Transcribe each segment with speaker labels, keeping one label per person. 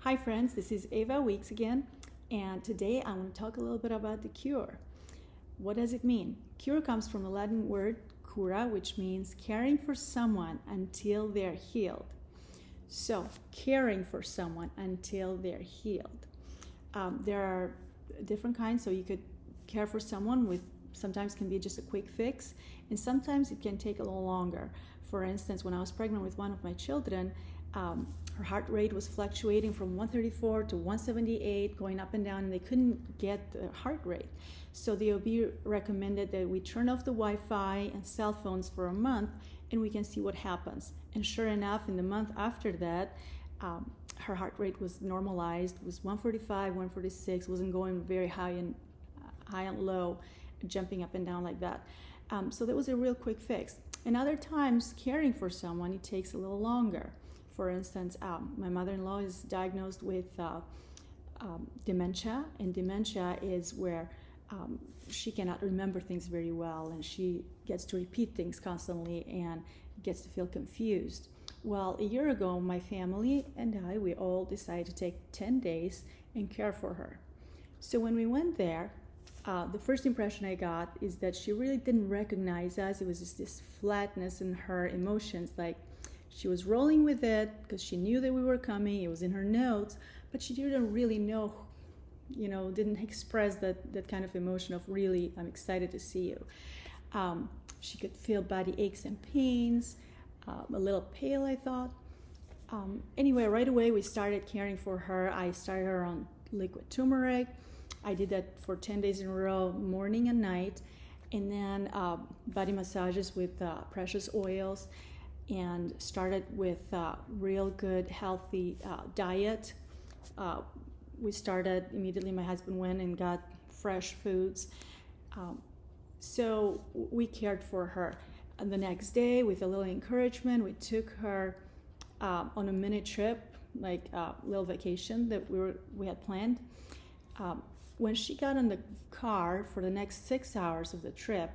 Speaker 1: Hi friends, this is Ava Weeks again, and today I want to talk a little bit about the cure. What does it mean? Cure comes from the Latin word cura, which means caring for someone until they're healed. So, caring for someone until they're healed. There are different kinds, so you could care for someone with sometimes can be just a quick fix, and sometimes it can take a little longer. For instance, when I was pregnant with one of my children, her heart rate was fluctuating from 134 to 178, going up and down, and they couldn't get the heart rate. So the OB recommended that we turn off the Wi-Fi and cell phones for a month, and we can see what happens. And sure enough, in the month after that, her heart rate was normalized, was 145, 146, wasn't going very high and low, jumping up and down like that. So that was a real quick fix. And other times, caring for someone, it takes a little longer. For instance, my mother-in-law is diagnosed with dementia, and dementia is where she cannot remember things very well, and she gets to repeat things constantly and gets to feel confused. Well, a year ago, my family and we all decided to take 10 days and care for her. So when we went there, the first impression I got is that she really didn't recognize us. It was just this flatness in her emotions, like she was rolling with it because she knew that we were coming. It was in her notes, but she didn't really know, didn't express that kind of emotion of really, I'm excited to see you. She could feel body aches and pains, a little pale, I thought. Anyway, right away we started caring for her. I started her on liquid turmeric. I did that for 10 days in a row, morning and night, and then body massages with precious oils, and started with real good, healthy diet. We started immediately, my husband went and got fresh foods. So we cared for her. And the next day, with a little encouragement, we took her on a mini trip, like a little vacation that we had planned. When she got in the car for the next 6 hours of the trip,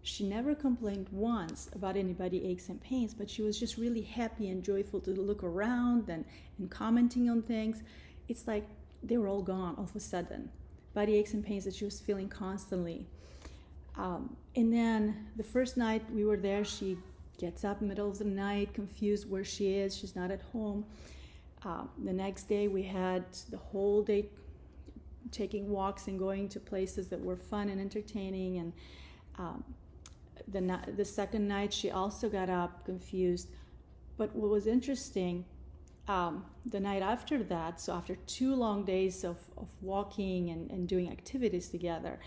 Speaker 1: she never complained once about any body aches and pains, but she was just really happy and joyful to look around and commenting on things. It's like they were all gone all of a sudden. Body aches and pains that she was feeling constantly. And then the first night we were there, she gets up in the middle of the night, confused where she is. She's not at home. The next day we had the whole day taking walks and going to places that were fun and entertaining. And the second night she also got up confused. But what was interesting, the night after that, so after 2 long days of walking and doing activities together,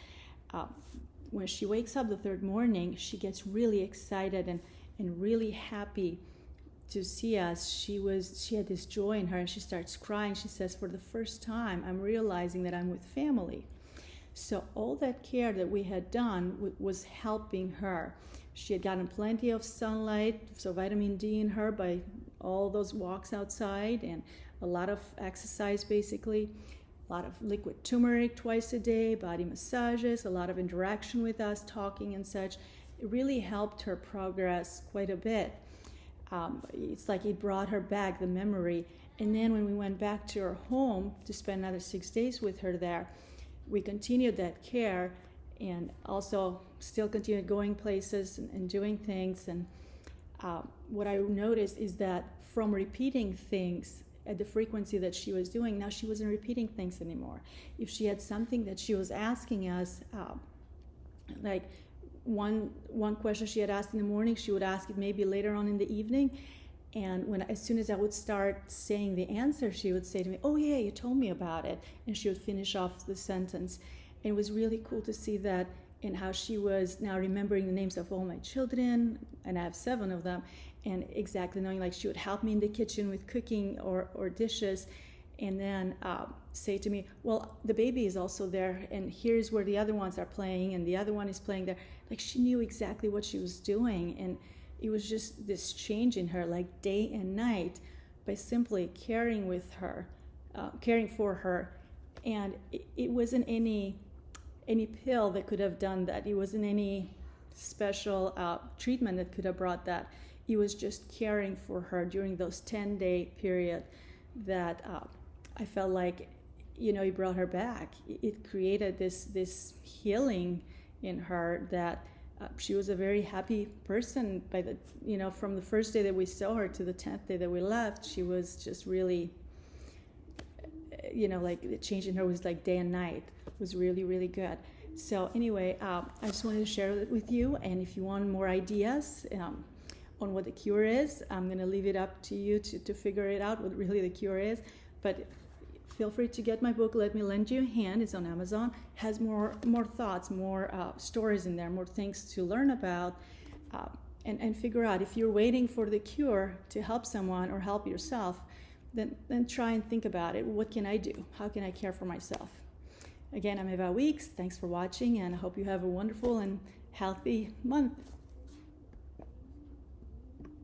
Speaker 1: when she wakes up the third morning, she gets really excited and really happy to see us. She had this joy in her, and she starts crying. She says, for the first time, I'm realizing that I'm with family. So all that care that we had done was helping her. She had gotten plenty of sunlight, so vitamin D in her by all those walks outside, and a lot of exercise basically, a lot of liquid turmeric twice a day, body massages, a lot of interaction with us, talking and such. It really helped her progress quite a bit. It's like it brought her back, the memory. And then when we went back to her home to spend another 6 days with her there, we continued that care and also still continued going places and doing things. And what I noticed is that from repeating things at the frequency that she was doing, now she wasn't repeating things anymore. If she had something that she was asking us, like one question she had asked in the morning, she would ask it maybe later on in the evening. And as soon as I would start saying the answer, she would say to me, oh yeah, you told me about it. And she would finish off the sentence. And it was really cool to see that, and how she was now remembering the names of all my children, and I have 7 of them, and exactly knowing, like she would help me in the kitchen with cooking or dishes, and then say to me, well, the baby is also there, and here's where the other ones are playing, and the other one is playing there. Like she knew exactly what she was doing, and it was just this change in her, like day and night, by simply caring for her. And it wasn't any pill that could have done that. It wasn't any special treatment that could have brought that. It was just caring for her during those 10-day period that I felt like, it brought her back. It created this healing in her that she was a very happy person by the, from the first day that we saw her to the 10th day that we left. She was just really, like the change in her was like day and night. It was really, really good. So anyway, I just wanted to share it with you. And if you want more ideas on what the cure is, I'm going to leave it up to you to figure it out, what really the cure is. But feel free to get my book, Let Me Lend You a Hand. It's on Amazon. Has more thoughts, more stories in there, more things to learn about, and figure out if you're waiting for the cure to help someone or help yourself, then try and think about it. What can I do? How can I care for myself? Again, I'm Eva Weeks. Thanks for watching, and I hope you have a wonderful and healthy month.